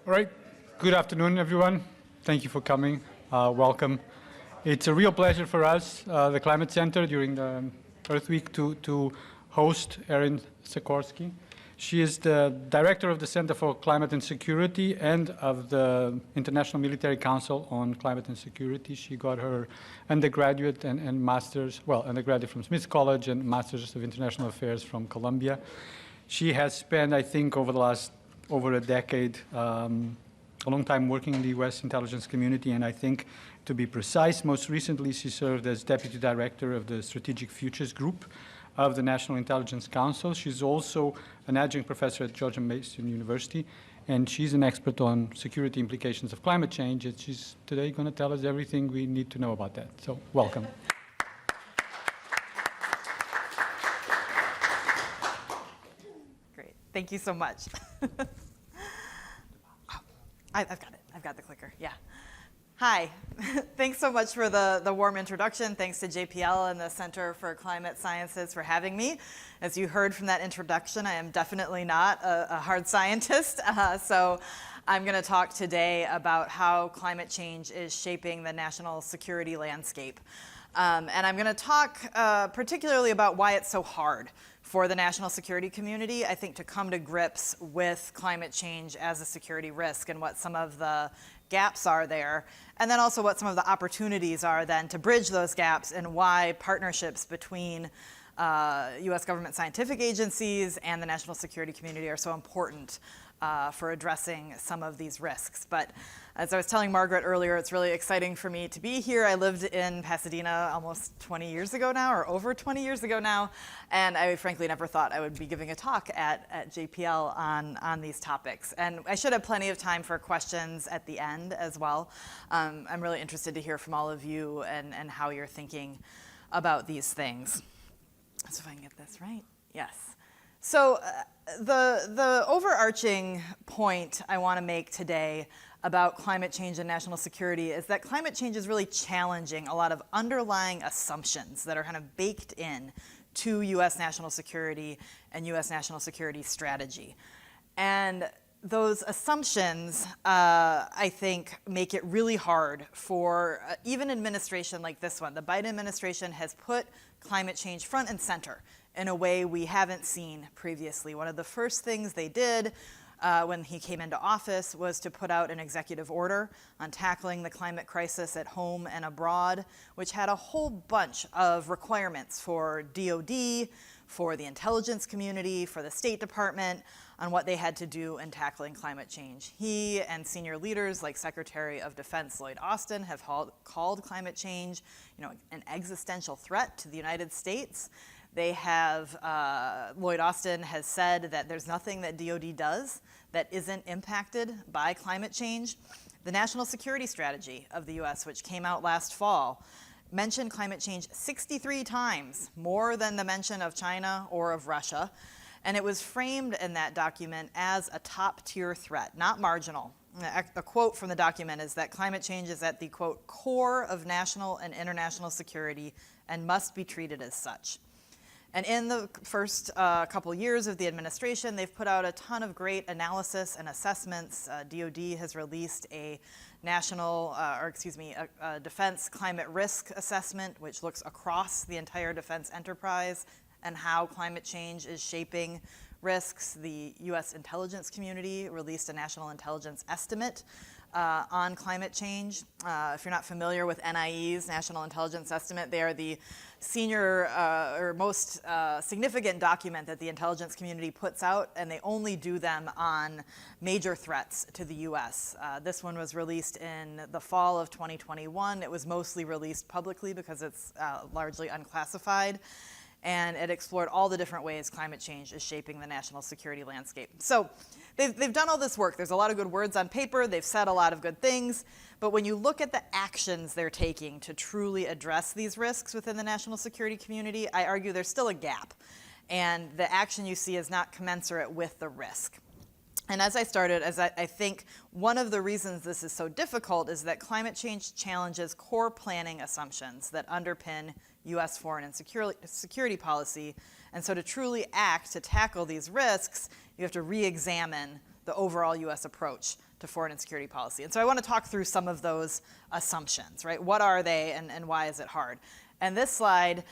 All right. Good afternoon, everyone. Thank you for coming. Welcome. It's a real pleasure for us, the Climate Center, during the Earth Week to host Erin Sikorsky. She is the director of the Center for Climate and Security and of the International Military Council on Climate and Security. She got her undergraduate and master's, well, undergraduate from Smith College and master's of international affairs from Columbia. She has spent, I think, over a decade, a long time working in the U.S. intelligence community, and I think, to be precise, most recently she served as Deputy Director of the Strategic Futures Group of the National Intelligence Council. She's also an adjunct professor at George Mason University, and she's an expert on security implications of climate change, and she's today going to tell us everything we need to know about that. So, welcome. Great. Thank you so much. I've got it. I've got the clicker. Yeah. Hi. Thanks so much for the warm introduction. Thanks to JPL and the Center for Climate Sciences for having me. As you heard from that introduction, I am definitely not a hard scientist. So I'm going to talk today about how climate change is shaping the national security landscape. And I'm going to talk particularly about why it's so hard for the national security community, I think, to come to grips with climate change as a security risk and what some of the gaps are there, and then also what some of the opportunities are then to bridge those gaps and why partnerships between U.S. government scientific agencies and the national security community are so important for addressing some of these risks. But as I was telling Margaret earlier, it's really exciting for me to be here. I lived in Pasadena almost 20 years ago now, or over 20 years ago now, and I frankly never thought I would be giving a talk at JPL on these topics. And I should have plenty of time for questions at the end as well. I'm really interested to hear from all of you and how you're thinking about these things. So if I can get this right, yes. So the overarching point I want to make today about climate change and national security is that climate change is really challenging a lot of underlying assumptions that are kind of baked in to U.S. national security and U.S. national security strategy. And those assumptions, I think, make it really hard for even an administration like this one. The Biden administration has put climate change front and center in a way we haven't seen previously. One of the first things they did when he came into office was to put out an executive order on tackling the climate crisis at home and abroad, which had a whole bunch of requirements for DOD, for the intelligence community, for the State Department, on what they had to do in tackling climate change. He and senior leaders like Secretary of Defense Lloyd Austin have called climate change, an existential threat to the United States. They have, Lloyd Austin has said that there's nothing that DOD does that isn't impacted by climate change. The National Security Strategy of the U.S., which came out last fall, mentioned climate change 63 times, more than the mention of China or of Russia. And it was framed in that document as a top-tier threat, not marginal. A quote from the document is that climate change is at the, quote, core of national and international security and must be treated as such. And in the first couple years of the administration, they've put out a ton of great analysis and assessments. DOD has released a defense climate risk assessment, which looks across the entire defense enterprise and how climate change is shaping risks. The U.S. intelligence community released a national intelligence estimate on climate change. If you're not familiar with NIE's National Intelligence Estimate, they are the senior or most significant document that the intelligence community puts out, and they only do them on major threats to the U.S. This one was released in the fall of 2021. It was mostly released publicly because it's largely unclassified. And it explored all the different ways climate change is shaping the national security landscape. So they've done all this work. There's a lot of good words on paper. They've said a lot of good things. But when you look at the actions they're taking to truly address these risks within the national security community, I argue there's still a gap. And the action you see is not commensurate with the risk. And as I started, I think one of the reasons this is so difficult is that climate change challenges core planning assumptions that underpin U.S. foreign and security policy. And so to truly act to tackle these risks, you have to re-examine the overall U.S. approach to foreign and security policy. And so I want to talk through some of those assumptions, right? What are they and why is it hard? And this slide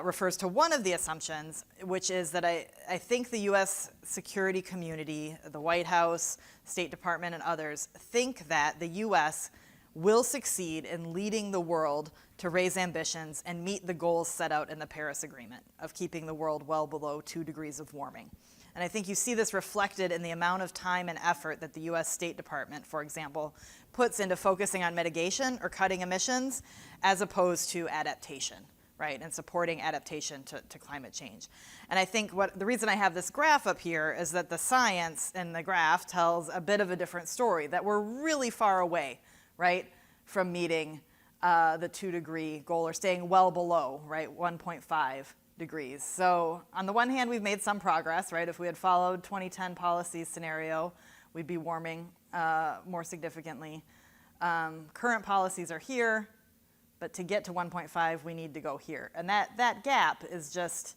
refers to one of the assumptions, which is that I think the U.S. security community, the White House, State Department, and others think that the U.S. will succeed in leading the world to raise ambitions and meet the goals set out in the Paris Agreement of keeping the world well below 2 degrees of warming. And I think you see this reflected in the amount of time and effort that the U.S. State Department, for example, puts into focusing on mitigation or cutting emissions as opposed to adaptation, right, and supporting adaptation to climate change. And I think the reason I have this graph up here is that the science in the graph tells a bit of a different story, that we're really far away, right, from meeting the 2-degree goal or staying well below, right, 1.5 degrees. So on the one hand, we've made some progress, right? If we had followed 2010 policy scenario, we'd be warming more significantly. Current policies are here, but to get to 1.5, we need to go here. And that gap is just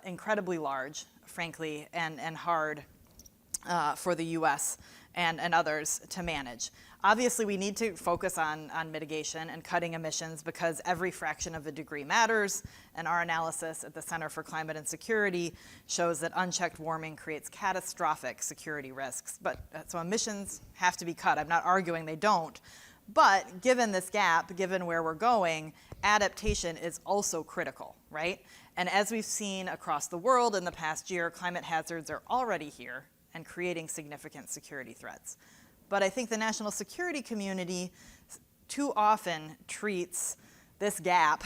incredibly large, frankly, and hard for the U.S. and others to manage. Obviously, we need to focus on mitigation and cutting emissions because every fraction of a degree matters, and our analysis at the Center for Climate and Security shows that unchecked warming creates catastrophic security risks. So emissions have to be cut. I'm not arguing they don't, but given this gap, given where we're going, adaptation is also critical, right? And as we've seen across the world in the past year, climate hazards are already here and creating significant security threats. But I think the national security community too often treats this gap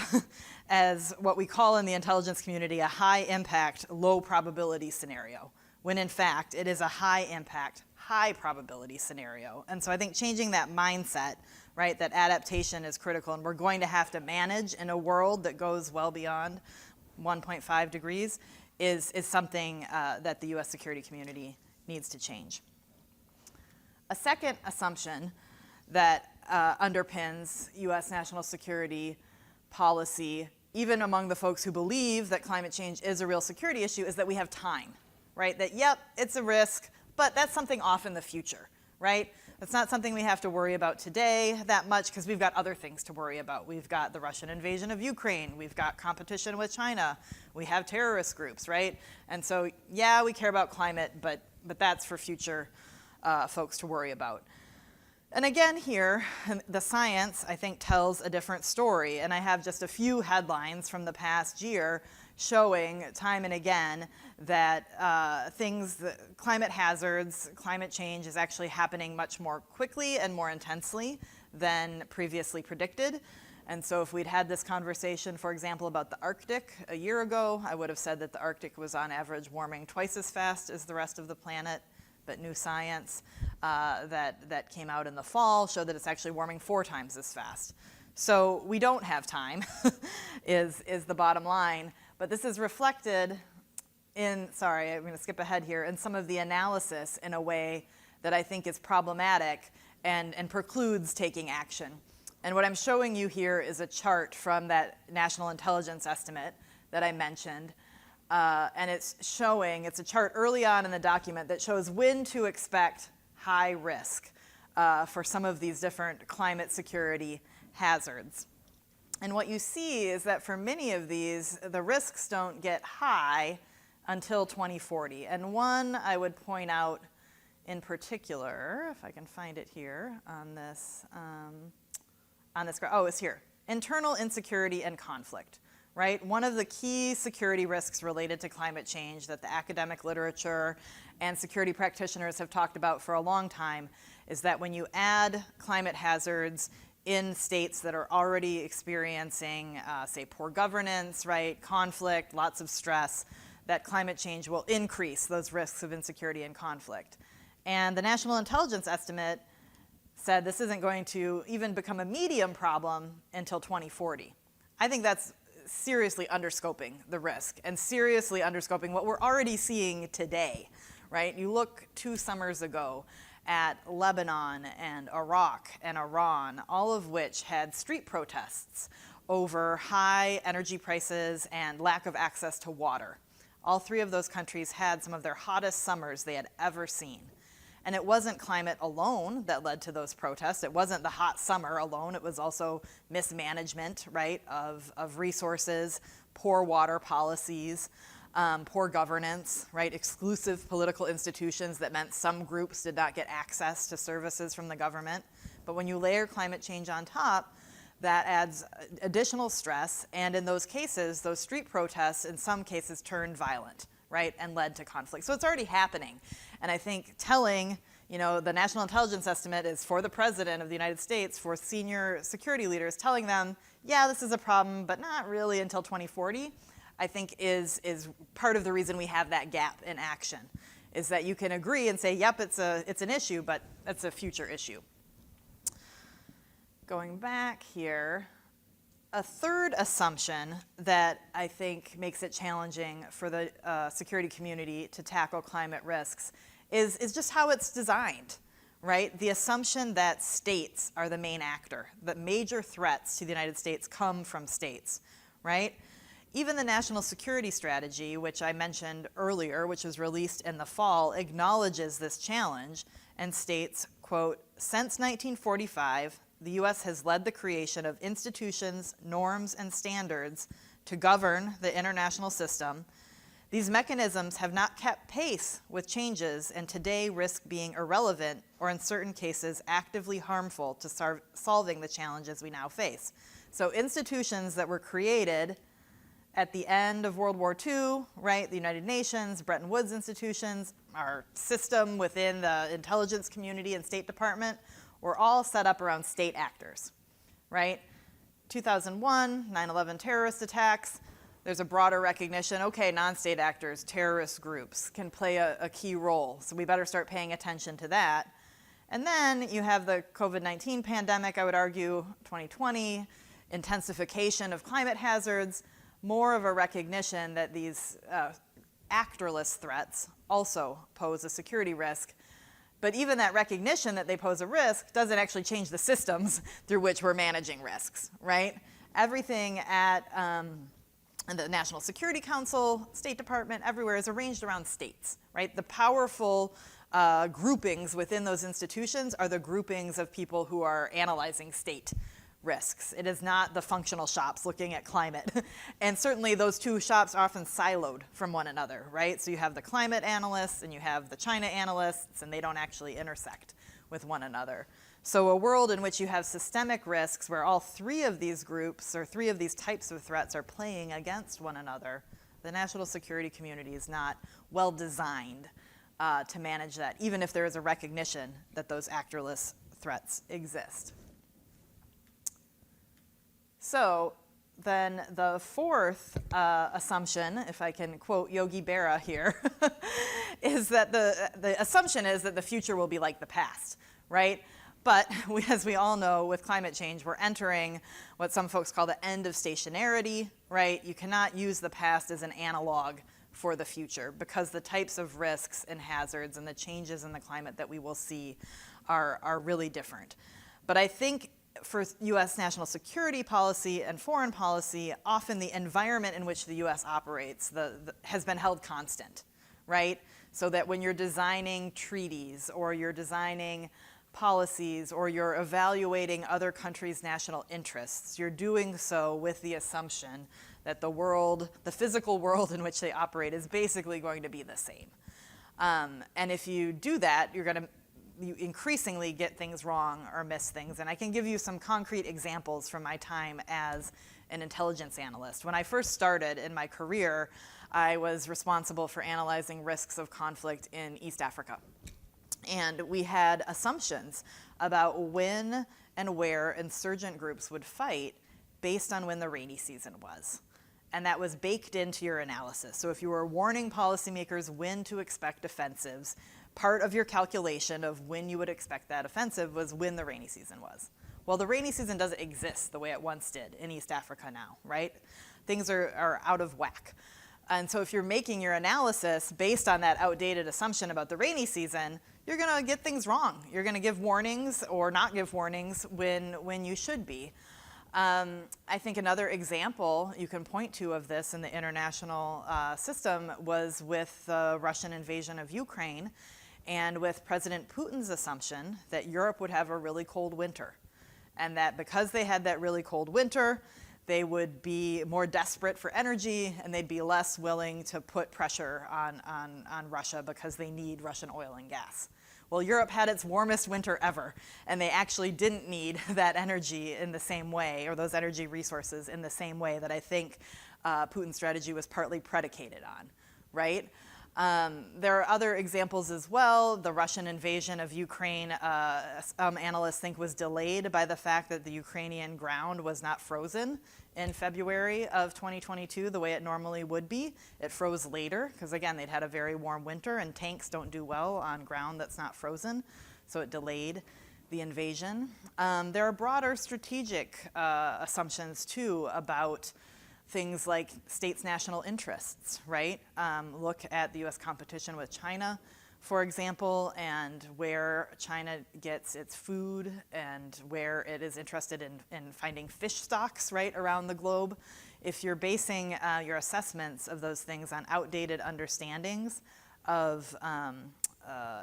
as what we call in the intelligence community a high-impact, low-probability scenario, when in fact it is a high-impact, high-probability scenario. And so I think changing that mindset, right, that adaptation is critical and we're going to have to manage in a world that goes well beyond 1.5 degrees is something that the U.S. security community needs to change. A second assumption that underpins U.S. national security policy, even among the folks who believe that climate change is a real security issue, is that we have time, right? That, yep, it's a risk, but that's something off in the future, right? That's not something we have to worry about today that much because we've got other things to worry about. We've got the Russian invasion of Ukraine. We've got competition with China. We have terrorist groups, right? And so, yeah, we care about climate, but that's for future folks to worry about. And again here, the science, I think, tells a different story. And I have just a few headlines from the past year showing time and again that climate hazards, climate change is actually happening much more quickly and more intensely than previously predicted. And so if we'd had this conversation, for example, about the Arctic a year ago, I would have said that the Arctic was on average warming twice as fast as the rest of the planet. But new science that came out in the fall showed that it's actually warming 4 times as fast. So we don't have time, is the bottom line. But this is reflected I'm going to skip ahead here, in some of the analysis in a way that I think is problematic and precludes taking action. And what I'm showing you here is a chart from that national intelligence estimate that I mentioned. And it's a chart early on in the document that shows when to expect high risk for some of these different climate security hazards. And what you see is that for many of these, the risks don't get high until 2040. And one I would point out in particular, if I can find it here on this graph, it's here. Internal insecurity and conflict. Right? One of the key security risks related to climate change that the academic literature and security practitioners have talked about for a long time is that when you add climate hazards in states that are already experiencing, say, poor governance, right, conflict, lots of stress, that climate change will increase those risks of insecurity and conflict. And the National Intelligence Estimate said this isn't going to even become a medium problem until 2040. I think that's seriously underscoping the risk and seriously underscoping what we're already seeing today, right? You look 2 summers ago at Lebanon and Iraq and Iran, all of which had street protests over high energy prices and lack of access to water. All 3 of those countries had some of their hottest summers they had ever seen. And it wasn't climate alone that led to those protests. It wasn't the hot summer alone. It was also mismanagement, right, of resources, poor water policies, poor governance, right, exclusive political institutions that meant some groups did not get access to services from the government. But when you layer climate change on top, that adds additional stress, and in those cases, those street protests in some cases turned violent, right, and led to conflict. So it's already happening. And I think telling, the national intelligence estimate is for the president of the United States, for senior security leaders, telling them, yeah, this is a problem, but not really until 2040, I think is part of the reason we have that gap in action, is that you can agree and say, yep, it's an issue, but it's a future issue. Going back here, a third assumption that I think makes it challenging for the security community to tackle climate risks is just how it's designed, right? The assumption that states are the main actor, that major threats to the United States come from states, right? Even the National Security Strategy, which I mentioned earlier, which was released in the fall, acknowledges this challenge and states, quote, "Since 1945, the U.S. has led the creation of institutions, norms, and standards to govern the international system. These mechanisms have not kept pace with changes and today risk being irrelevant or in certain cases actively harmful to solving the challenges we now face." So institutions that were created at the end of World War II, right, the United Nations, Bretton Woods institutions, our system within the intelligence community and State Department, were all set up around state actors, right? 2001, 9/11 terrorist attacks, there's a broader recognition, okay, non-state actors, terrorist groups can play a key role, so we better start paying attention to that. And then you have the COVID-19 pandemic, I would argue, 2020, intensification of climate hazards, more of a recognition that these actorless threats also pose a security risk. But even that recognition that they pose a risk doesn't actually change the systems through which we're managing risks, right? Everything at the National Security Council, State Department, everywhere is arranged around states, right? The powerful groupings within those institutions are the groupings of people who are analyzing state risks. It is not the functional shops looking at climate. And certainly those two shops are often siloed from one another, right? So you have the climate analysts and you have the China analysts, and they don't actually intersect with one another. So a world in which you have systemic risks where all three of these groups or three of these types of threats are playing against one another, the national security community is not well designed to manage that, even if there is a recognition that those actorless threats exist. So then the fourth assumption, if I can quote Yogi Berra here, is that the assumption is that the future will be like the past, right? But as we all know, with climate change, we're entering what some folks call the end of stationarity, right? You cannot use the past as an analog for the future because the types of risks and hazards and the changes in the climate that we will see are really different. But I think for U.S. national security policy and foreign policy, often the environment in which the U.S. operates has been held constant, right? So that when you're designing treaties or you're designing policies or you're evaluating other countries' national interests, you're doing so with the assumption that the world, the physical world in which they operate is basically going to be the same. And if you do that, you increasingly get things wrong or miss things. And I can give you some concrete examples from my time as an intelligence analyst. When I first started in my career, I was responsible for analyzing risks of conflict in East Africa. And we had assumptions about when and where insurgent groups would fight based on when the rainy season was. And that was baked into your analysis. So if you were warning policymakers when to expect offensives, part of your calculation of when you would expect that offensive was when the rainy season was. Well, the rainy season doesn't exist the way it once did in East Africa now, right? Things are out of whack. And so if you're making your analysis based on that outdated assumption about the rainy season, you're gonna get things wrong. You're gonna give warnings or not give warnings when you should be. I think another example you can point to of this in the international system was with the Russian invasion of Ukraine and with President Putin's assumption that Europe would have a really cold winter, and that because they had that really cold winter, they would be more desperate for energy, and they'd be less willing to put pressure on Russia because they need Russian oil and gas. Well, Europe had its warmest winter ever, and they actually didn't need that energy in the same way, or those energy resources in the same way that I think Putin's strategy was partly predicated on, right? There are other examples as well. The Russian invasion of Ukraine, some analysts think, was delayed by the fact that the Ukrainian ground was not frozen in February of 2022 the way it normally would be. It froze later because, again, they'd had a very warm winter, and tanks don't do well on ground that's not frozen, so it delayed the invasion. There are broader strategic assumptions, too, about things like states' national interests, right? Look at the US competition with China, for example, and where China gets its food and where it is interested in finding fish stocks, right, around the globe. If you're basing your assessments of those things on outdated understandings of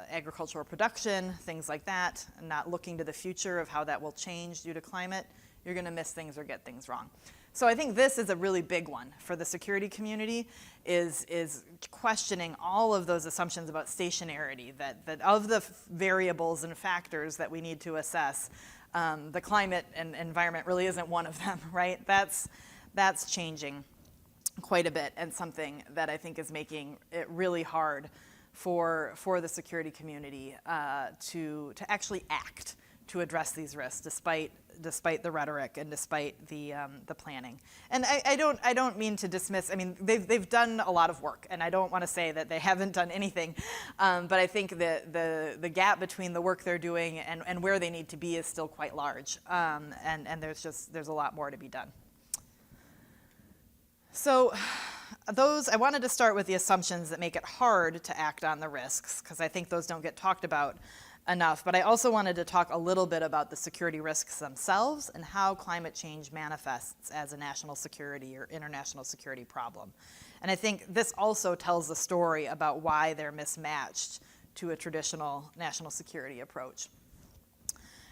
agricultural production, things like that, and not looking to the future of how that will change due to climate, you're gonna miss things or get things wrong. So I think this is a really big one for the security community, is questioning all of those assumptions about stationarity, that of the variables and factors that we need to assess, the climate and environment really isn't one of them, right? That's changing quite a bit, and something that I think is making it really hard for the security community to actually act to address these risks, despite the rhetoric and despite the planning. And I don't mean to dismiss. I mean, they've done a lot of work, and I don't want to say that they haven't done anything. But I think that the gap between the work they're doing and where they need to be is still quite large. And there's a lot more to be done. So I wanted to start with the assumptions that make it hard to act on the risks, because I think those don't get talked about enough. But I also wanted to talk a little bit about the security risks themselves and how climate change manifests as a national security or international security problem. And I think this also tells the story about why they're mismatched to a traditional national security approach.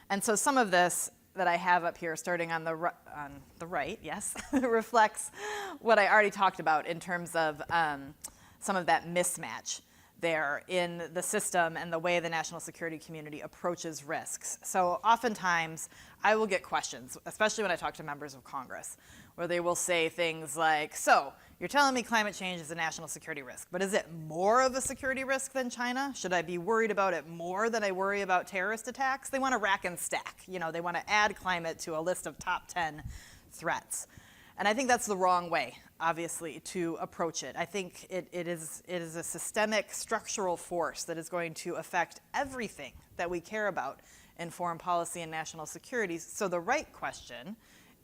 And so some of this that I have up here, starting on the right, yes, reflects what I already talked about in terms of some of that mismatch there in the system and the way the national security community approaches risks. So oftentimes I will get questions, especially when I talk to members of Congress, where they will say things like, so you're telling me climate change is a national security risk, but is it more of a security risk than China? Should I be worried about it more than I worry about terrorist attacks? They want to rack and stack. They want to add climate to a list of top 10 threats. And I think that's the wrong way, obviously, to approach it. I think it is a systemic structural force that is going to affect everything that we care about in foreign policy and national security. So the right question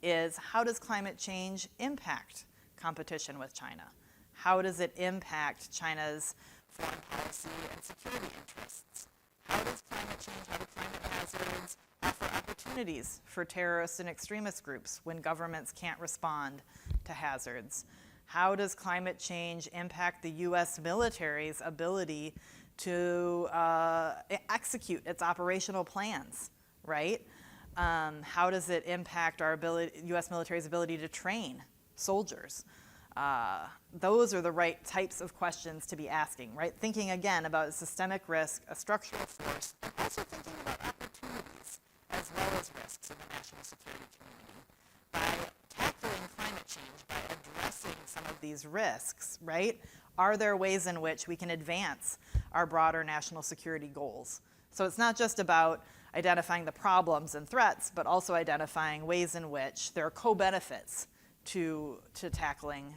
is, how does climate change impact competition with China? How does it impact China's foreign policy and security interests? How does climate change, how do climate hazards offer opportunities for terrorist and extremist groups when governments can't respond to hazards? How does climate change impact the US military's ability to execute its operational plans, right? How does it impact our US military's ability to train soldiers? Those are the right types of questions to be asking, right? Thinking again about a systemic risk, a structural force, and also thinking about opportunities as well as risks in the national security community. By tackling climate change, by addressing some of these risks, right? Are there ways in which we can advance our broader national security goals? So it's not just about identifying the problems and threats, but also identifying ways in which there are co-benefits to tackling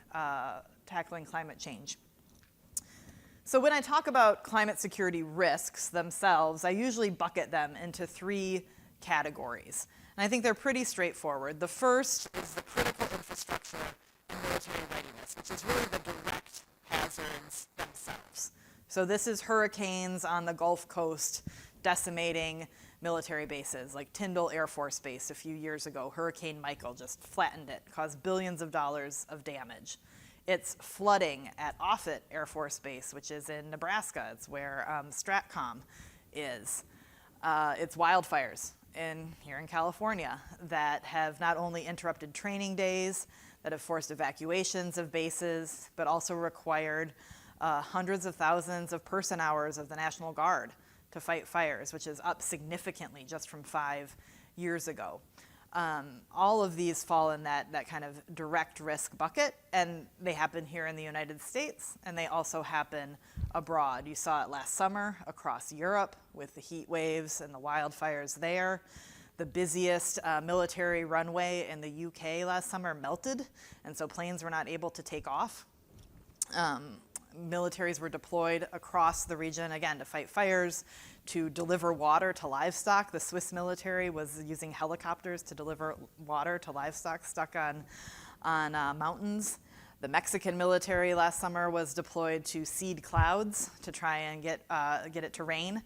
climate change. So when I talk about climate security risks themselves, I usually bucket them into three categories. And I think they're pretty straightforward. The first is the critical infrastructure and military readiness, which is really the direct hazards themselves. So this is hurricanes on the Gulf Coast decimating military bases, like Tyndall Air Force Base a few years ago. Hurricane Michael just flattened it, caused billions of dollars of damage. It's flooding at Offutt Air Force Base, which is in Nebraska. It's where Stratcom is. It's wildfires here in California that have not only interrupted training days, that have forced evacuations of bases, but also required hundreds of thousands of person hours of the National Guard to fight fires, which is up significantly just from 5 years ago. All of these fall in that kind of direct risk bucket, and they happen here in the United States, and they also happen abroad. You saw it last summer across Europe with the heat waves and the wildfires there. The busiest military runway in the UK last summer melted, and so planes were not able to take off. Militaries were deployed across the region, again, to fight fires, to deliver water to livestock. The Swiss military was using helicopters to deliver water to livestock stuck on mountains. The Mexican military last summer was deployed to seed clouds to try and get it to rain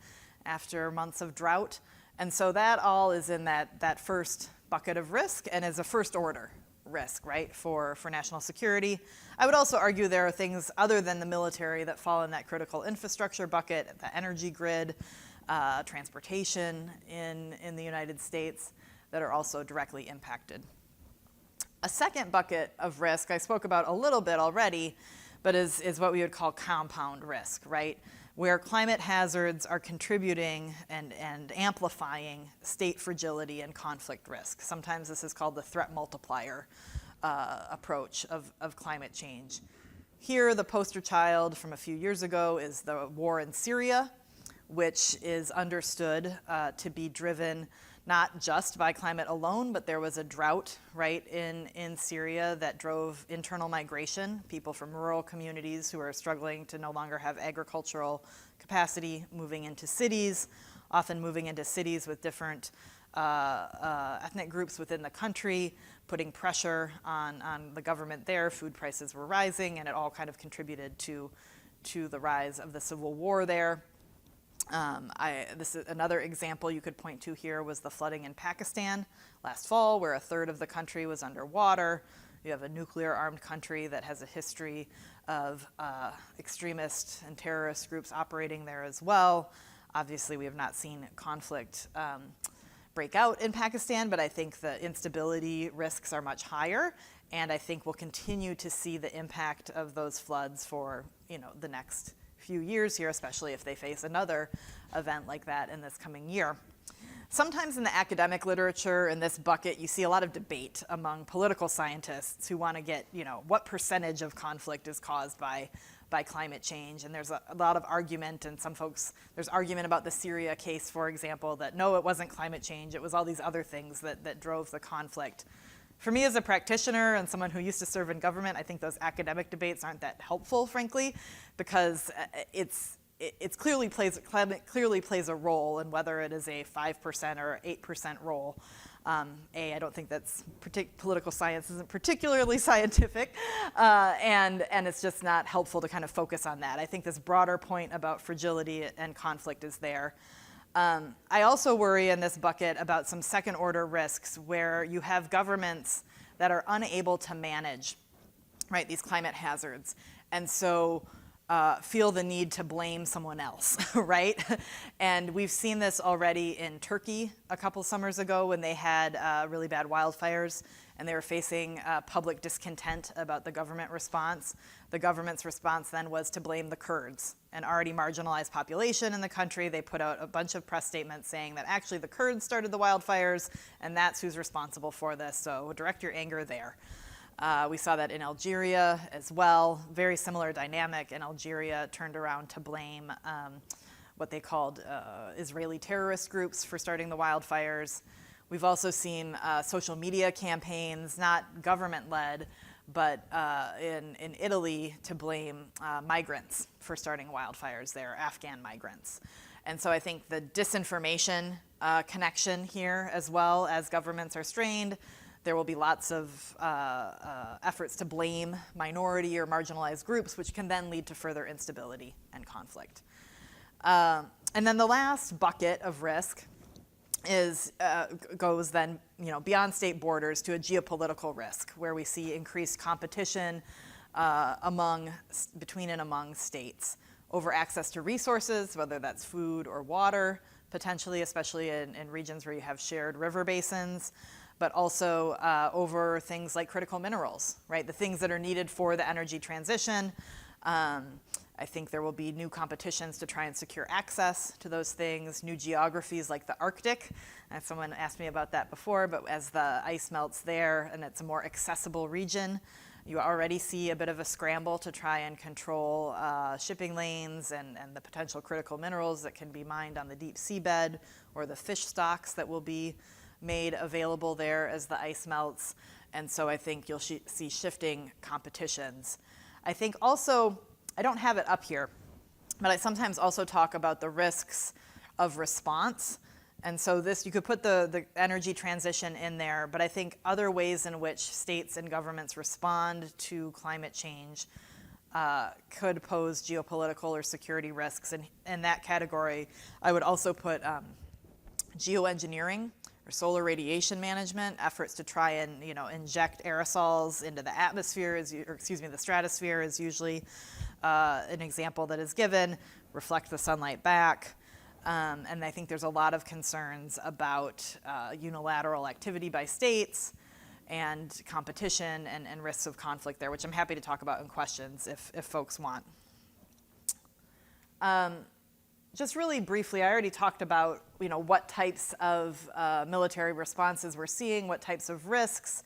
after months of drought. And so that all is in that first bucket of risk and is a first order risk, right, for national security. I would also argue there are things other than the military that fall in that critical infrastructure bucket, the energy grid, transportation in the United States that are also directly impacted. A second bucket of risk I spoke about a little bit already, but is what we would call compound risk, right? Where climate hazards are contributing and amplifying state fragility and conflict risk. Sometimes this is called the threat multiplier approach of climate change. Here, the poster child from a few years ago is the war in Syria, which is understood to be driven not just by climate alone, but there was a drought, right, in Syria that drove internal migration, people from rural communities who are struggling to no longer have agricultural capacity, moving into cities, often moving into cities with different ethnic groups within the country, putting pressure on the government there. Food prices were rising, and it all kind of contributed to the rise of the civil war there. This is another example you could point to here was the flooding in Pakistan last fall, where a third of the country was underwater. You have a nuclear-armed country that has a history of extremist and terrorist groups operating there as well. Obviously, we have not seen conflict break out in Pakistan, but I think the instability risks are much higher, and I think we'll continue to see the impact of those floods for the next few years here, especially if they face another event like that in this coming year. Sometimes in the academic literature in this bucket, you see a lot of debate among political scientists who want to get, what percentage of conflict is caused by climate change. And there's a lot of argument, and there's argument about the Syria case, for example, that no, it wasn't climate change, it was all these other things that drove the conflict. For me as a practitioner and someone who used to serve in government, I think those academic debates aren't that helpful, frankly, because climate clearly plays a role in whether it is a 5% or 8% role. I don't think that's political science isn't particularly scientific, and it's just not helpful to kind of focus on that. I think this broader point about fragility and conflict is there. I also worry in this bucket about some second order risks where you have governments that are unable to manage, right, these climate hazards, and so feel the need to blame someone else, right? And we've seen this already in Turkey a couple summers ago when they had really bad wildfires and they were facing public discontent about the government response. The government's response then was to blame the Kurds, an already marginalized population in the country. They put out a bunch of press statements saying that actually the Kurds started the wildfires and that's who's responsible for this, so direct your anger there. We saw that in Algeria as well. Very similar dynamic. In Algeria, turned around to blame what they called Israeli terrorist groups for starting the wildfires. We've also seen social media campaigns, not government-led, but in Italy to blame migrants for starting wildfires there, Afghan migrants. And so I think the disinformation connection here, as well as governments are strained, there will be lots of efforts to blame minority or marginalized groups, which can then lead to further instability and conflict. And then the last bucket of risk goes then beyond state borders to a geopolitical risk, where we see increased competition between and among states over access to resources, whether that's food or water, potentially, especially in regions where you have shared river basins, but also over things like critical minerals, right? The things that are needed for the energy transition. I think there will be new competitions to try and secure access to those things, new geographies like the Arctic. And someone asked me about that before, but as the ice melts there and it's a more accessible region, you already see a bit of a scramble to try and control shipping lanes and the potential critical minerals that can be mined on the deep seabed, or the fish stocks that will be made available there as the ice melts. And so I think you'll see shifting competitions. I think also, I don't have it up here, but I sometimes also talk about the risks of response. And so this, you could put the energy transition in there, but I think other ways in which states and governments respond to climate change could pose geopolitical or security risks. And in that category, I would also put geoengineering or solar radiation management, efforts to try and inject aerosols into the atmosphere, the stratosphere is usually an example that is given, reflect the sunlight back. And I think there's a lot of concerns about unilateral activity by states and competition and risks of conflict there, which I'm happy to talk about in questions if folks want. Just really briefly, I already talked about what types of military responses we're seeing, what types of risks.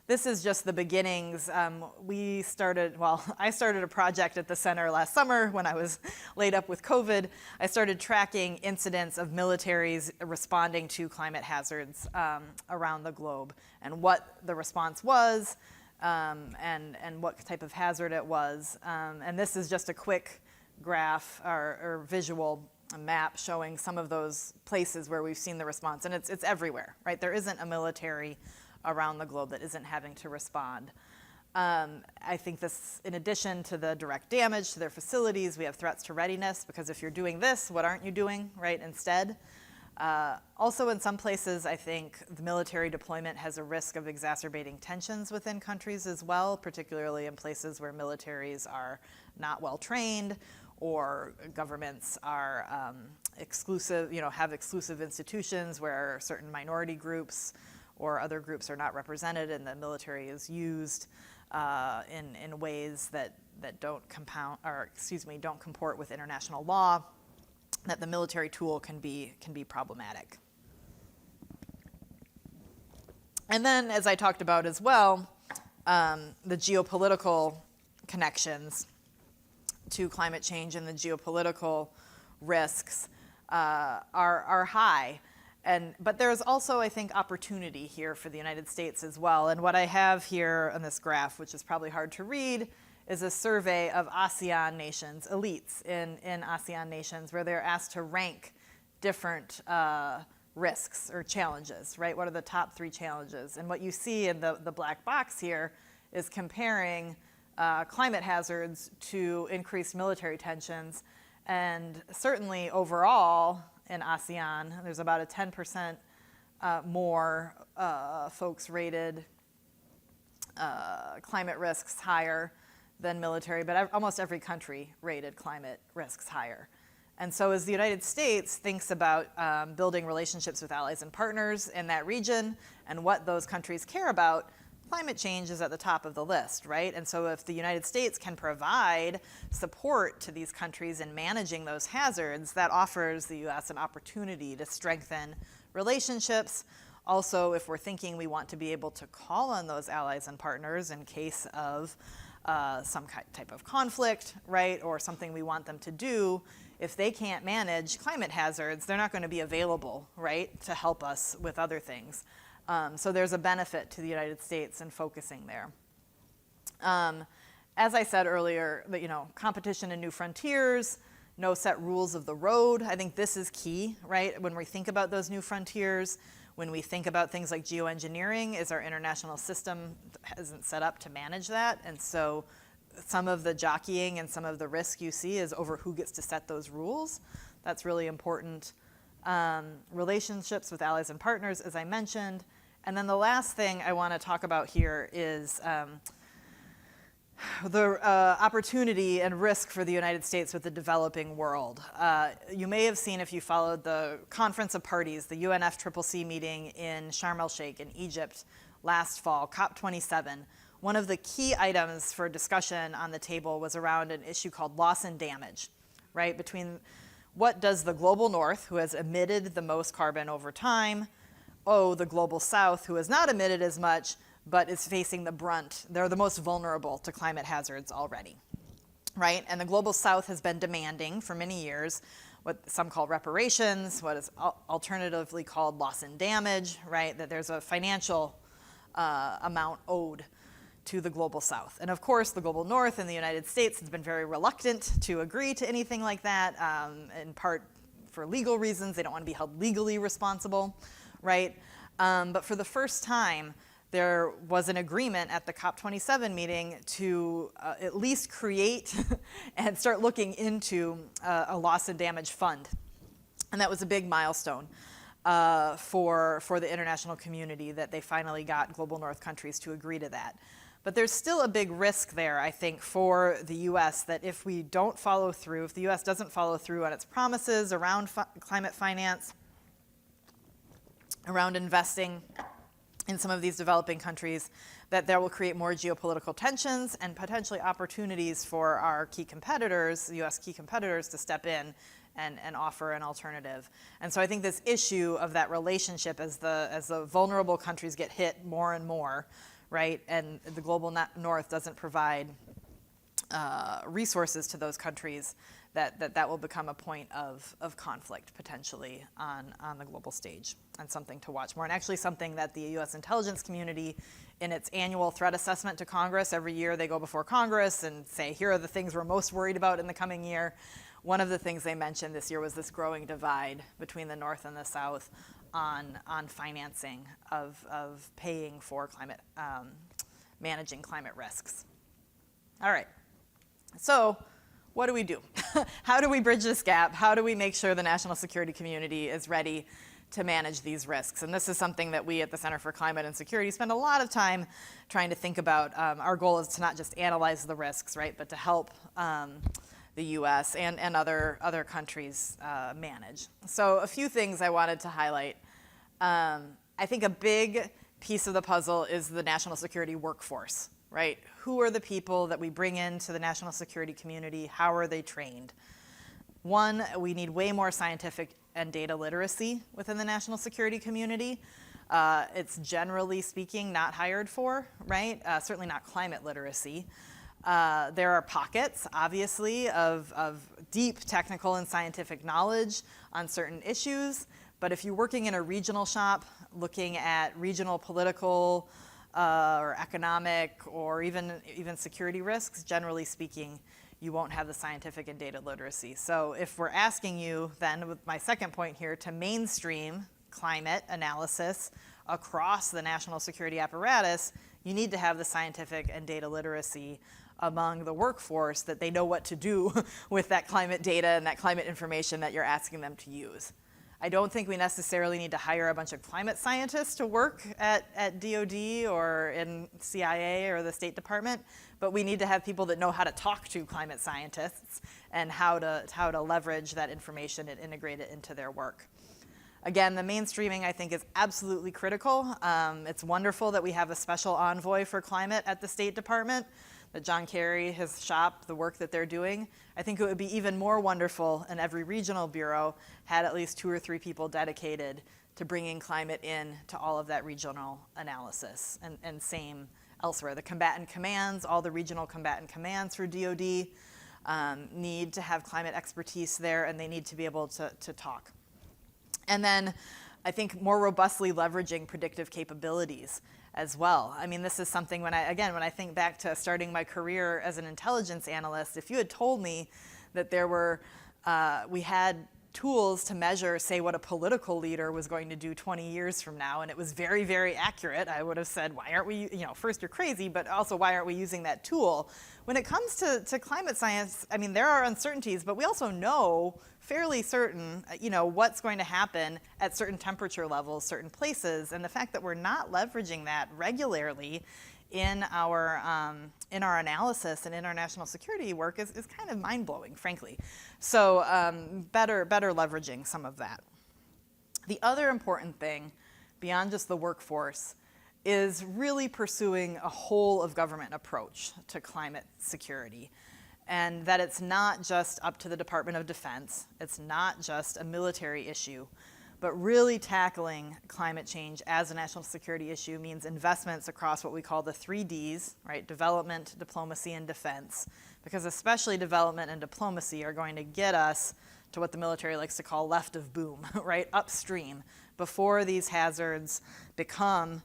This is just the beginnings. I started a project at the center last summer when I was laid up with COVID. I started tracking incidents of militaries responding to climate hazards around the globe and what the response was and what type of hazard it was. And this is just a quick graph or visual map showing some of those places where we've seen the response. And it's everywhere, right? There isn't a military around the globe that isn't having to respond. I think this, in addition to the direct damage to their facilities, we have threats to readiness, because if you're doing this, what aren't you doing, right, instead? Also, in some places, I think the military deployment has a risk of exacerbating tensions within countries as well, particularly in places where militaries are not well trained, or governments are have exclusive institutions where certain minority groups or other groups are not represented, and the military is used in ways that don't comport with international law, that the military tool can be problematic. And then, as I talked about as well, the geopolitical connections to climate change and the geopolitical risks are high. But there's also, I think, opportunity here for the United States as well. And what I have here on this graph, which is probably hard to read, is a survey of ASEAN nations, elites in ASEAN nations, where they're asked to rank different risks or challenges, right? What are the top 3 challenges? And what you see in the black box here is comparing climate hazards to increased military tensions. And certainly overall in ASEAN, there's about a 10% more folks rated climate risks higher than military, but almost every country rated climate risks higher. And so as the United States thinks about building relationships with allies and partners in that region and what those countries care about, climate change is at the top of the list, right? And so if the United States can provide support to these countries in managing those hazards, that offers the U.S. an opportunity to strengthen relationships. Also, if we're thinking we want to be able to call on those allies and partners in case of some type of conflict, right, or something we want them to do, if they can't manage climate hazards, they're not going to be available, right, to help us with other things. So there's a benefit to the United States in focusing there. As I said earlier, competition and new frontiers, no set rules of the road. I think this is key, right? When we think about those new frontiers, when we think about things like geoengineering, is our international system isn't set up to manage that. And so some of the jockeying and some of the risk you see is over who gets to set those rules. That's really important. Relationships with allies and partners, as I mentioned. And then the last thing I want to talk about here is the opportunity and risk for the United States with the developing world. You may have seen, if you followed the Conference of Parties, the UNFCCC meeting in Sharm el-Sheikh in Egypt last fall, COP27. One of the key items for discussion on the table was around an issue called loss and damage, right? Between what does the global north, who has emitted the most carbon over time, owe the global south, who has not emitted as much, but is facing the brunt. They're the most vulnerable to climate hazards already, right? And the global south has been demanding for many years what some call reparations, what is alternatively called loss and damage, right? That there's a financial amount owed to the global south. And of course, the global north and the United States has been very reluctant to agree to anything like that, in part for legal reasons. They don't want to be held legally responsible, right? But for the first time, there was an agreement at the COP27 meeting to at least create and start looking into a loss and damage fund. And that was a big milestone for the international community, that they finally got global north countries to agree to that. But there's still a big risk there, I think, for the U.S. that if we don't follow through, if the U.S. doesn't follow through on its promises around climate finance, around investing in some of these developing countries, that there will create more geopolitical tensions and potentially opportunities for our key competitors, U.S. key competitors, to step in and offer an alternative. And so I think this issue of that relationship as the vulnerable countries get hit more and more, right, and the global north doesn't provide resources to those countries, that will become a point of conflict potentially on the global stage, and something to watch more. And actually something that the U.S. intelligence community, in its annual threat assessment to Congress, every year they go before Congress and say, here are the things we're most worried about in the coming year. One of the things they mentioned this year was this growing divide between the North and the South on financing of paying for climate, managing climate risks. All right, so what do we do? How do we bridge this gap? How do we make sure the national security community is ready to manage these risks? And this is something that we at the Center for Climate and Security spend a lot of time trying to think about. Our goal is to not just analyze the risks, right, but to help the U.S. and other countries manage. So a few things I wanted to highlight. I think a big piece of the puzzle is the national security workforce, right? Who are the people that we bring into the national security community? How are they trained? One, we need way more scientific and data literacy within the national security community. It's generally speaking not hired for, right? Certainly not climate literacy. There are pockets, obviously, of deep technical and scientific knowledge on certain issues, but if you're working in a regional shop, looking at regional political or economic or even security risks, generally speaking, you won't have the scientific and data literacy. So if we're asking you then, with my second point here, to mainstream climate analysis across the national security apparatus, you need to have the scientific and data literacy among the workforce, that they know what to do with that climate data and that climate information that you're asking them to use. I don't think we necessarily need to hire a bunch of climate scientists to work at DOD or in CIA or the State Department, but we need to have people that know how to talk to climate scientists and how to leverage that information and integrate it into their work. Again, the mainstreaming, I think, is absolutely critical. It's wonderful that we have a special envoy for climate at the State Department, that John Kerry, his shop, the work that they're doing. I think it would be even more wonderful in every regional bureau had at least 2 or 3 people dedicated to bringing climate in to all of that regional analysis, and same elsewhere. The combatant commands, all the regional combatant commands for DOD need to have climate expertise there, and they need to be able to talk. And then I think more robustly leveraging predictive capabilities as well. I mean, this is something when I think back to starting my career as an intelligence analyst, if you had told me that we had tools to measure, say, what a political leader was going to do 20 years from now, and it was very, very accurate, I would have said, why aren't we, first you're crazy, but also why aren't we using that tool? When it comes to climate science, I mean, there are uncertainties, but we also know fairly certain, what's going to happen at certain temperature levels, certain places, and the fact that we're not leveraging that regularly in our analysis and in our national security work is kind of mind-blowing, frankly. So better leveraging some of that. The other important thing, beyond just the workforce, is really pursuing a whole of government approach to climate security. And that it's not just up to the Department of Defense, it's not just a military issue, but really tackling climate change as a national security issue means investments across what we call the 3 Ds, right? Development, diplomacy, and defense. Because especially development and diplomacy are going to get us to what the military likes to call left of boom, right? Upstream, before these hazards become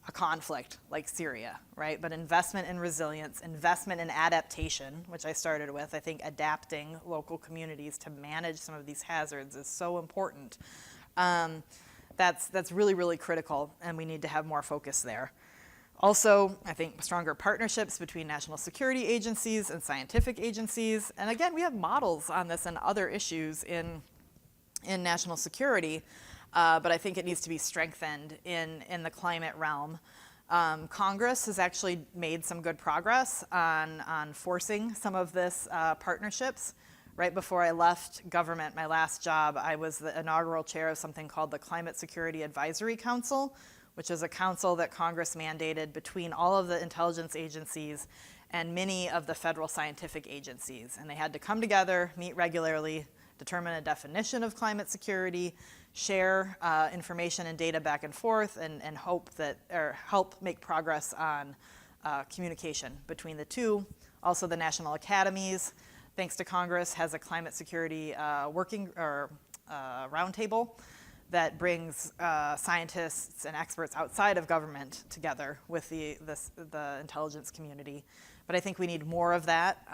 a conflict like Syria, right? But investment in resilience, investment in adaptation, which I started with, I think adapting local communities to manage some of these hazards is so important. That's really, really critical, and we need to have more focus there. Also, I think stronger partnerships between national security agencies and scientific agencies. And again, we have models on this and other issues in national security, but I think it needs to be strengthened in the climate realm. Congress has actually made some good progress on forcing some of this partnerships. Right before I left government, my last job, I was the inaugural chair of something called the Climate Security Advisory Council, which is a council that Congress mandated between all of the intelligence agencies and many of the federal scientific agencies. And they had to come together, meet regularly, determine a definition of climate security, share information and data back and forth, and help make progress on communication between the two. Also, the national academies, thanks to Congress, has a climate security roundtable that brings scientists and experts outside of government together with the intelligence community. But I think we need more of that.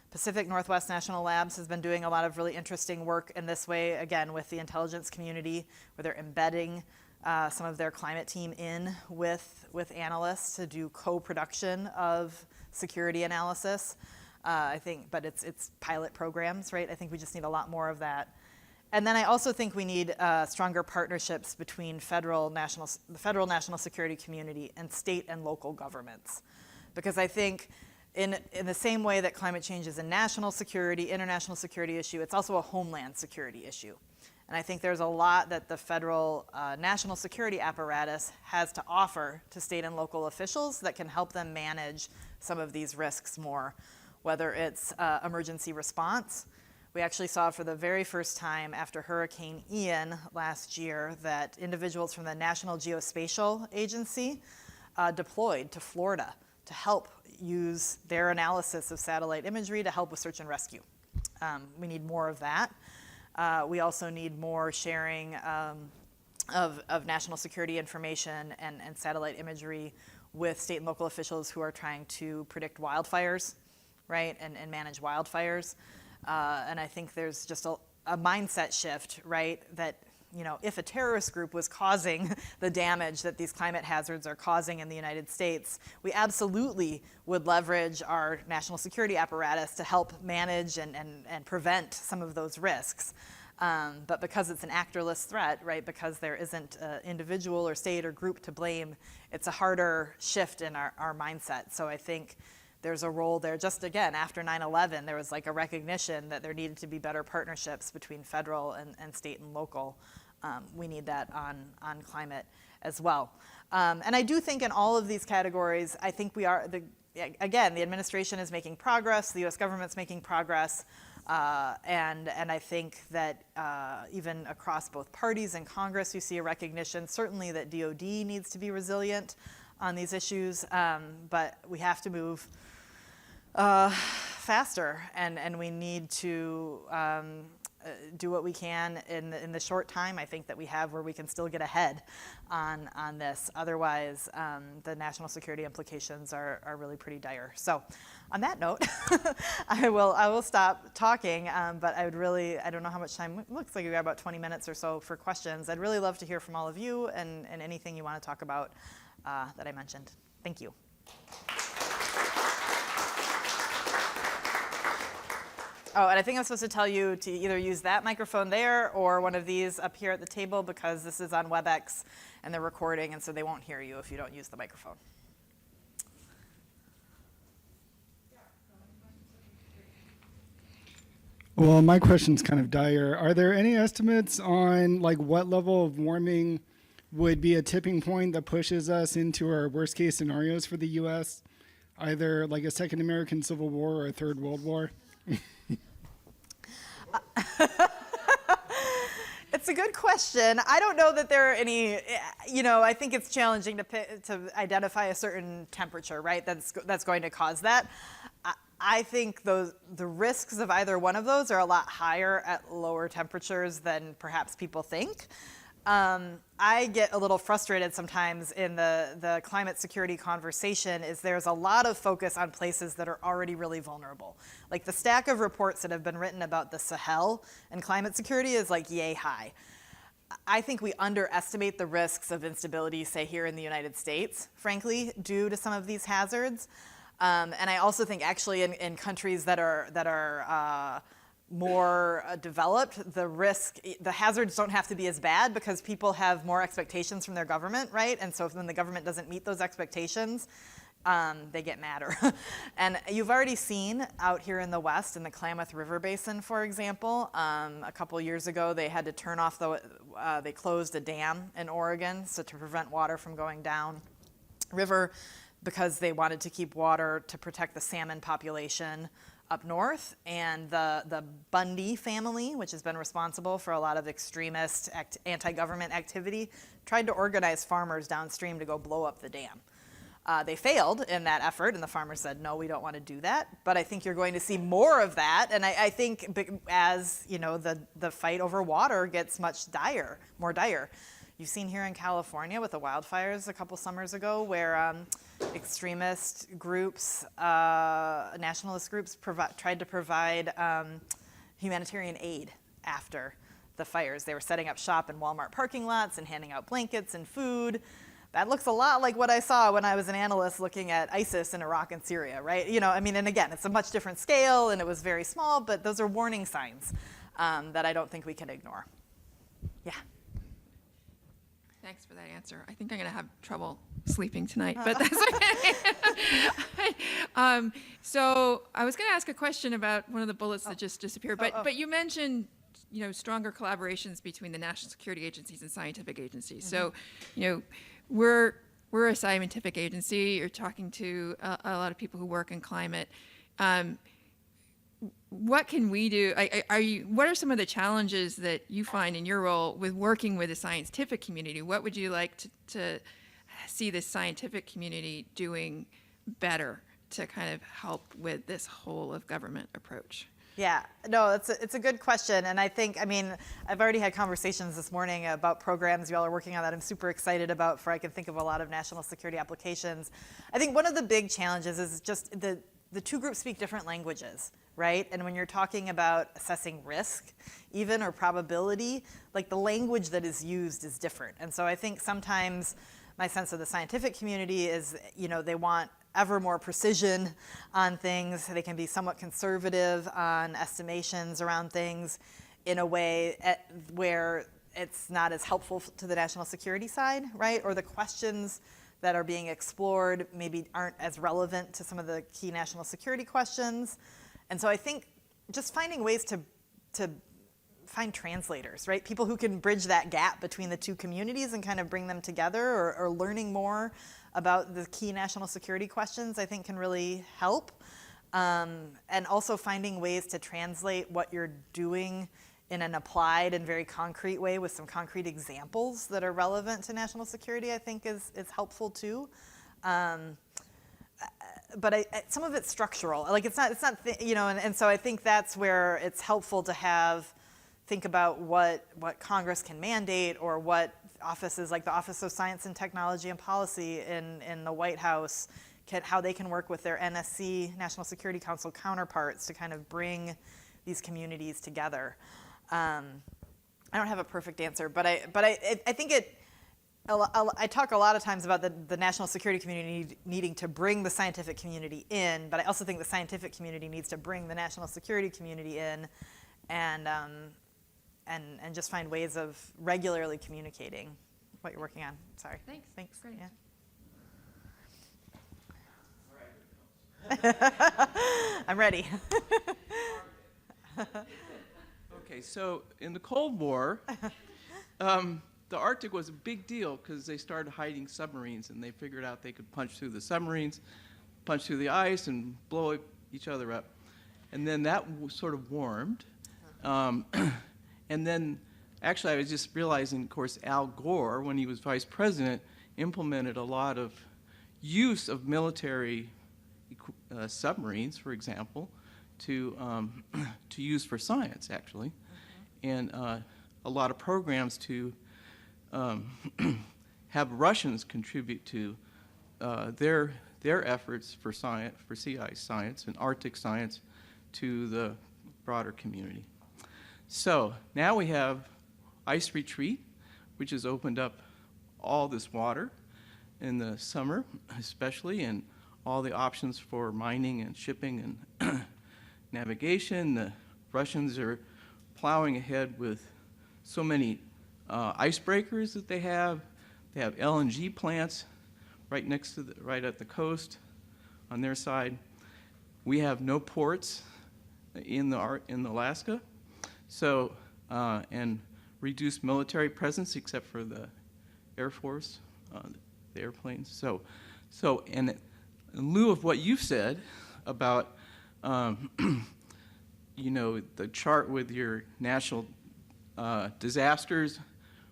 Pacific Northwest National Labs has been doing a lot of really interesting work in this way, again, with the intelligence community, where they're embedding some of their climate team in with analysts to do co-production of security analysis. I think, but it's pilot programs, right? I think we just need a lot more of that. And then I also think we need stronger partnerships between the federal national security community and state and local governments. Because I think in the same way that climate change is a national security, international security issue, it's also a homeland security issue. And I think there's a lot that the federal national security apparatus has to offer to state and local officials that can help them manage some of these risks more, whether it's emergency response. We actually saw for the very first time after Hurricane Ian last year that individuals from the National Geospatial Agency deployed to Florida to help use their analysis of satellite imagery to help with search and rescue. We need more of that. We also need more sharing of national security information and satellite imagery with state and local officials who are trying to predict wildfires, right, and manage wildfires. And I think there's just a mindset shift, right, that, you know, if a terrorist group was causing the damage that these climate hazards are causing in the United States, we absolutely would leverage our national security apparatus to help manage and prevent some of those risks. But because it's an actorless threat, right, because there isn't an individual or state or group to blame, it's a harder shift in our mindset. So I think there's a role there. Just again, after 9/11, there was like a recognition that there needed to be better partnerships between federal and state and local. We need that on climate as well. And I do think in all of these categories, I think we are, again, the administration is making progress, the US government's making progress, and I think that even across both parties in Congress, you see a recognition, certainly that DOD needs to be resilient on these issues, but we have to move faster, and we need to do what we can in the short time I think that we have, where we can still get ahead on this. Otherwise, the national security implications are really pretty dire. So on that note, I will stop talking, but I don't know how much time, it looks like we got about 20 minutes or so for questions. I'd really love to hear from all of you and anything you want to talk about that I mentioned. Thank you. Oh, and I think I'm supposed to tell you to either use that microphone there or one of these up here at the table, because this is on WebEx and they're recording, and so they won't hear you if you don't use the microphone. Well, my question's kind of dire. Are there any estimates on like what level of warming would be a tipping point that pushes us into our worst case scenarios for the U.S., either like a second American Civil War or a third World War? It's a good question. I don't know that there are any, I think it's challenging to identify a certain temperature, right, that's going to cause that. I think the risks of either one of those are a lot higher at lower temperatures than perhaps people think. I get a little frustrated sometimes in the climate security conversation is there's a lot of focus on places that are already really vulnerable. Like the stack of reports that have been written about the Sahel and climate security is like yay high. I think we underestimate the risks of instability, say here in the United States, frankly, due to some of these hazards. And I also think actually in countries that are more developed, the hazards don't have to be as bad because people have more expectations from their government, right? And so when the government doesn't meet those expectations, they get madder. And you've already seen out here in the West, in the Klamath River Basin, for example, a couple years ago, they had to turn off they closed a dam in Oregon to prevent water from going down river because they wanted to keep water to protect the salmon population up north. And the Bundy family, which has been responsible for a lot of extremist anti-government activity, tried to organize farmers downstream to go blow up the dam. They failed in that effort, and the farmers said, no, we don't want to do that. But I think you're going to see more of that, and I think as the fight over water gets more dire. You've seen here in California with the wildfires a couple summers ago where extremist groups, nationalist groups tried to provide humanitarian aid after the fires. They were setting up shop in Walmart parking lots and handing out blankets and food. That looks a lot like what I saw when I was an analyst looking at ISIS in Iraq and Syria, right? And again, it's a much different scale and it was very small, but those are warning signs that I don't think we can ignore. Yeah. Thanks for that answer. I think I'm going to have trouble sleeping tonight, but that's okay. So I was going to ask a question about one of the bullets that just disappeared, but you mentioned stronger collaborations between the national security agencies and scientific agencies. Mm-hmm. So we're a scientific agency. You're talking to a lot of people who work in climate. What can we do? What are some of the challenges that you find in your role with working with the scientific community? What would you like to see the scientific community doing better to kind of help with this whole of government approach? Yeah, no, it's a good question. And I think, I've already had conversations this morning about programs you all are working on that I'm super excited about I can think of a lot of national security applications. I think one of the big challenges is just the two groups speak different languages, right? And when you're talking about assessing risk, even, or probability, like the language that is used is different. And so I think sometimes my sense of the scientific community is, they want ever more precision on things. They can be somewhat conservative on estimations around things in a way where it's not as helpful to the national security side, right? Or the questions that are being explored maybe aren't as relevant to some of the key national security questions. And so I think just finding ways to find translators, right? People who can bridge that gap between the two communities and kind of bring them together, or learning more about the key national security questions, I think can really help. And also finding ways to translate what you're doing in an applied and very concrete way with some concrete examples that are relevant to national security, I think is helpful too. But some of it's structural. Like it's not, and so I think that's where it's helpful to think about what Congress can mandate, or what offices like the Office of Science and Technology and Policy in the White House, how they can work with their NSC, National Security Council counterparts to kind of bring these communities together. I don't have a perfect answer, but I think I talk a lot of times about the national security community needing to bring the scientific community in, but I also think the scientific community needs to bring the national security community in, and just find ways of regularly communicating what you're working on. Sorry. Thanks. Great. Yeah. I'm ready. Okay, so in the Cold War, the Arctic was a big deal because they started hiding submarines, and they figured out they could punch through the submarines, punch through the ice, and blow each other up. And then that sort of warmed. And then, actually, I was just realizing, of course, Al Gore, when he was vice president, implemented a lot of use of military submarines, for example, to use for science, actually, and a lot of programs to have Russians contribute to their efforts for science, for sea ice science and Arctic science, to the broader community. So now we have ice retreat, which has opened up all this water in the summer, especially, and all the options for mining and shipping and navigation. The Russians are plowing ahead with so many icebreakers that they have. They have LNG plants right next to right at the coast on their side. We have no ports in Alaska, so and reduced military presence except for the Air Force, the airplanes. So and in lieu of what you've said about you know, the chart with your national disasters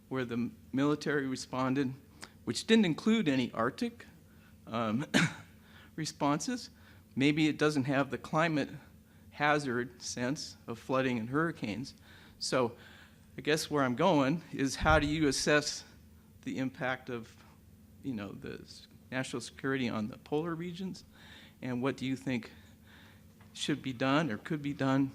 where the military responded, which didn't include any Arctic responses. Maybe it doesn't have the climate hazard sense of flooding and hurricanes. So I guess where I'm going is, how do you assess the impact of, you know, the national security on the polar regions, and what do you think should be done or could be done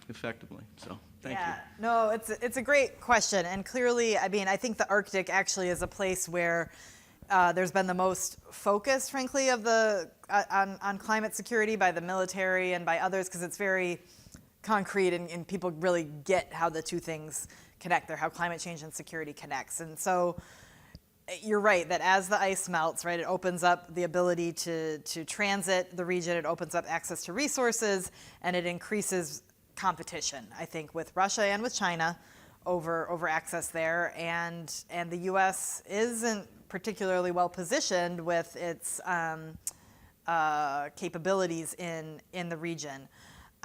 effectively? So thank you. No, it's a great question, and clearly, I mean, I think the Arctic actually is a place where there's been the most focus, frankly, of the on climate security by the military and by others, because it's very concrete, and people really get how the two things connect, or how climate change and security connects. And so you're right that as the ice melts, right, it opens up the ability to transit the region, it opens up access to resources, and it increases competition, I think, with Russia and with China over access there. And the U.S. isn't particularly well positioned with its capabilities in the region.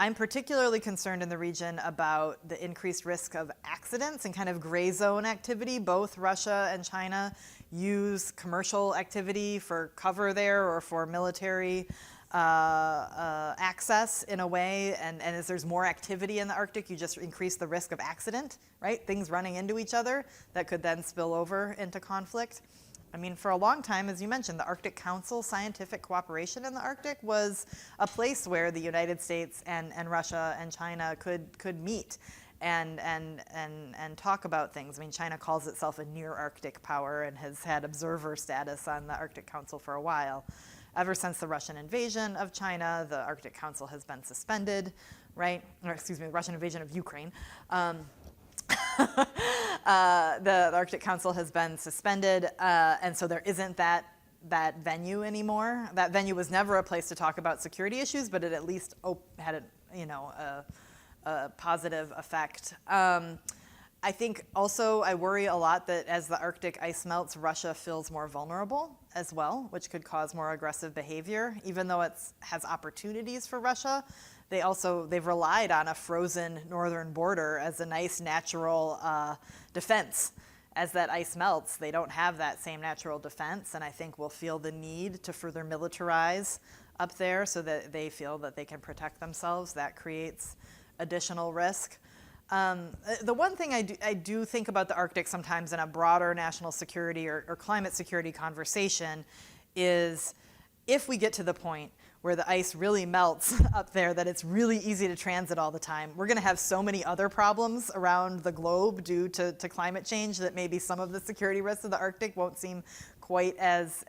I'm particularly concerned in the region about the increased risk of accidents and kind of gray zone activity. Both Russia and China use commercial activity for cover there, or for military access in a way. And as there's more activity in the Arctic, you just increase the risk of accident, right? Things running into each other that could then spill over into conflict. I mean, for a long time, as you mentioned, the Arctic Council, scientific cooperation in the Arctic, was a place where the United States and Russia and China could meet and talk about things. I mean, China calls itself a near Arctic power and has had observer status on the Arctic Council for a while. Ever since the Russian invasion of China, the Arctic Council has been suspended, right? Or excuse me, the Russian invasion of Ukraine. The Arctic Council has been suspended, and so there isn't that venue anymore. That venue was never a place to talk about security issues, but it at least had a positive effect. I think also I worry a lot that as the Arctic ice melts, Russia feels more vulnerable as well, which could cause more aggressive behavior. Even though it has opportunities for Russia, they've relied on a frozen northern border as a nice natural defense. As that ice melts, they don't have that same natural defense, and I think will feel the need to further militarize up there so that they feel that they can protect themselves. That creates additional risk. The one thing I do think about the Arctic sometimes in a broader national security or climate security conversation is, if we get to the point where the ice really melts up there that it's really easy to transit all the time, we're going to have so many other problems around the globe due to climate change that maybe some of the security risks of the Arctic won't seem quite as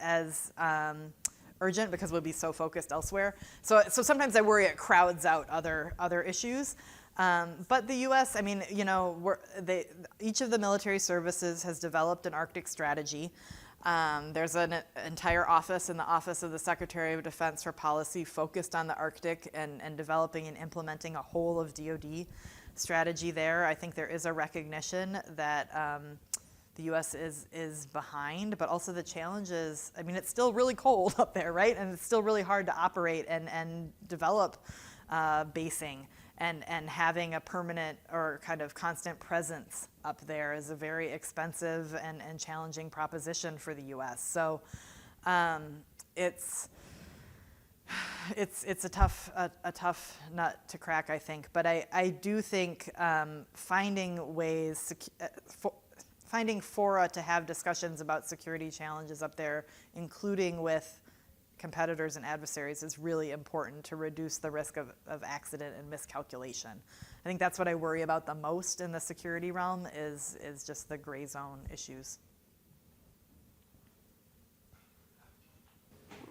urgent, because we'll be so focused elsewhere. So sometimes I worry it crowds out other issues. But the U.S., I mean, you know, each of the military services has developed an Arctic strategy. There's an entire office in the Office of the Secretary of Defense for Policy focused on the Arctic and developing and implementing a whole of DoD strategy there. I think there is a recognition that the U.S. is behind, but also the challenge is, I mean, it's still really cold up there, right? And it's still really hard to operate and develop basing. And having a permanent or kind of constant presence up there is a very expensive and challenging proposition for the U.S. So it's a tough nut to crack, I think. But I do think finding ways, finding fora to have discussions about security challenges up there, including with competitors and adversaries, is really important to reduce the risk of accident and miscalculation. I think that's what I worry about the most in the security realm is just the gray zone issues.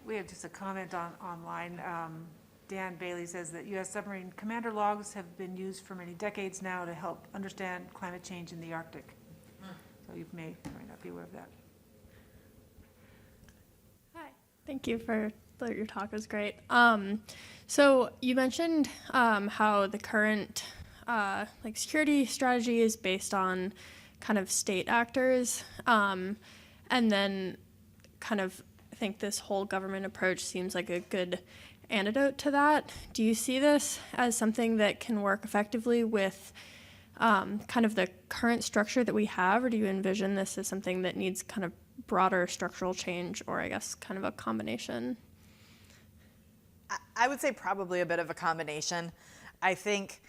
We have just a comment online. Dan Bailey says that U.S. submarine commander logs have been used for many decades now to help understand climate change in the Arctic. So you may or may not be aware of that. Hi, thank you for your talk. It was great. So you mentioned how the current security strategy is based on kind of state actors, and then kind of I think this whole government approach seems like a good antidote to that. Do you see this as something that can work effectively with kind of the current structure that we have, or do you envision this as something that needs kind of broader structural change, or I guess kind of a combination? I would say probably a bit of a combination. I think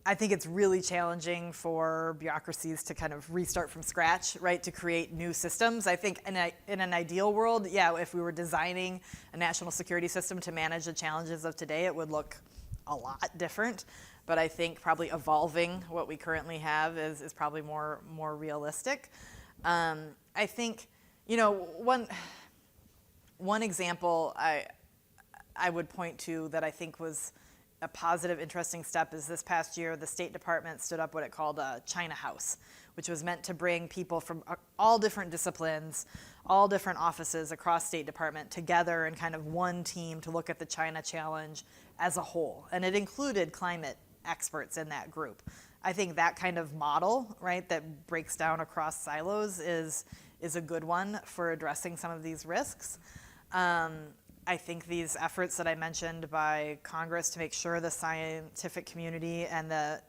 it's really challenging for bureaucracies to kind of restart from scratch, right, to create new systems. I think in an ideal world, yeah, if we were designing a national security system to manage the challenges of today, it would look a lot different. But I think probably evolving what we currently have is probably more realistic. I think, you know, one example I would point to that I think was a positive, interesting step is this past year, the State Department stood up what it called a China House, which was meant to bring people from all different disciplines, all different offices across State Department together in kind of one team to look at the China challenge as a whole. And it included climate experts in that group. I think that kind of model, right, that breaks down across silos is a good one for addressing some of these risks. I think these efforts that I mentioned by Congress to make sure the scientific community and the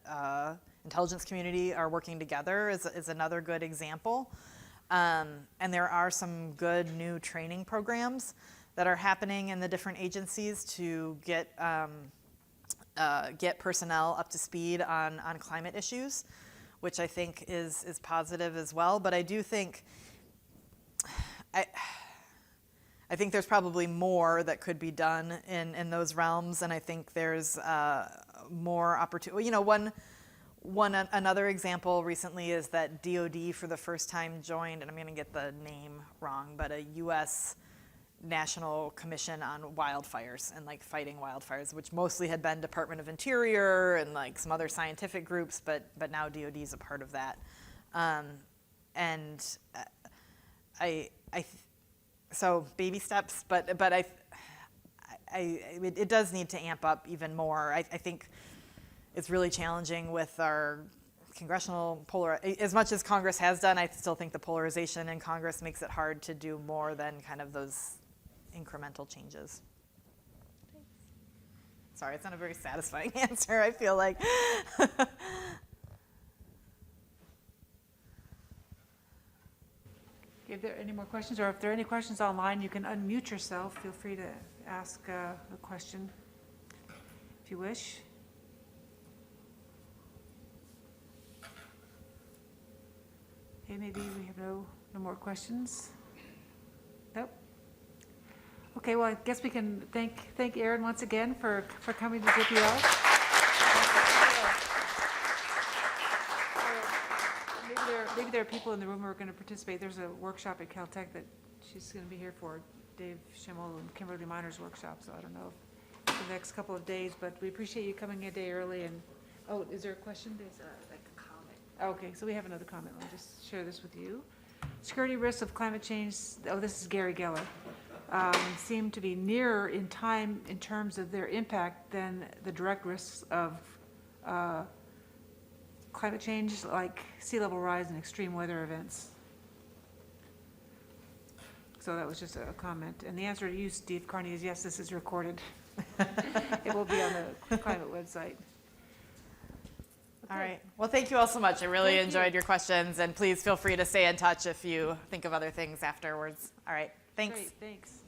intelligence community are working together is another good example. And there are some good new training programs that are happening in the different agencies to get personnel up to speed on climate issues, which I think is positive as well. But I do think I think there's probably more that could be done in those realms, and I think there's more opportunity. You know, another example recently is that DoD for the first time joined, and I'm going to get the name wrong, but a U.S. National Commission on Wildfires and like fighting wildfires, which mostly had been Department of Interior and like some other scientific groups, but now DoD is a part of that, so baby steps, but it does need to amp up even more. I think it's really challenging with our congressional as much as Congress has done, I still think the polarization in Congress makes it hard to do more than kind of those incremental changes. Thanks. Sorry, it's not a very satisfying answer, I feel like. If there are any more questions, or if there are any questions online, you can unmute yourself. Feel free to ask a question if you wish. Okay, maybe we have no more questions. Nope. Okay, well, I guess we can thank Erin once again for coming to JPL. Maybe there are people in the room who are going to participate. There's a workshop at Caltech that she's going to be here for, Dave Schimmel and Kimberly Miner's workshop, so I don't know if for the next couple of days, but we appreciate you coming a day early and Oh, is there a question? There's like a comment. Okay, so we have another comment. I'll just share this with you. Security risks of climate change, oh, this is Gary Geller, seem to be nearer in time in terms of their impact than the direct risks of climate change, like sea level rise and extreme weather events. So that was just a comment. And the answer to you, Steve Carney, is yes, this is recorded. It will be on the climate website. All right. Well, thank you all so much. I really Thank you. enjoyed your questions, and please feel free to stay in touch if you think of other things afterwards. All right. Thanks. Great, thanks.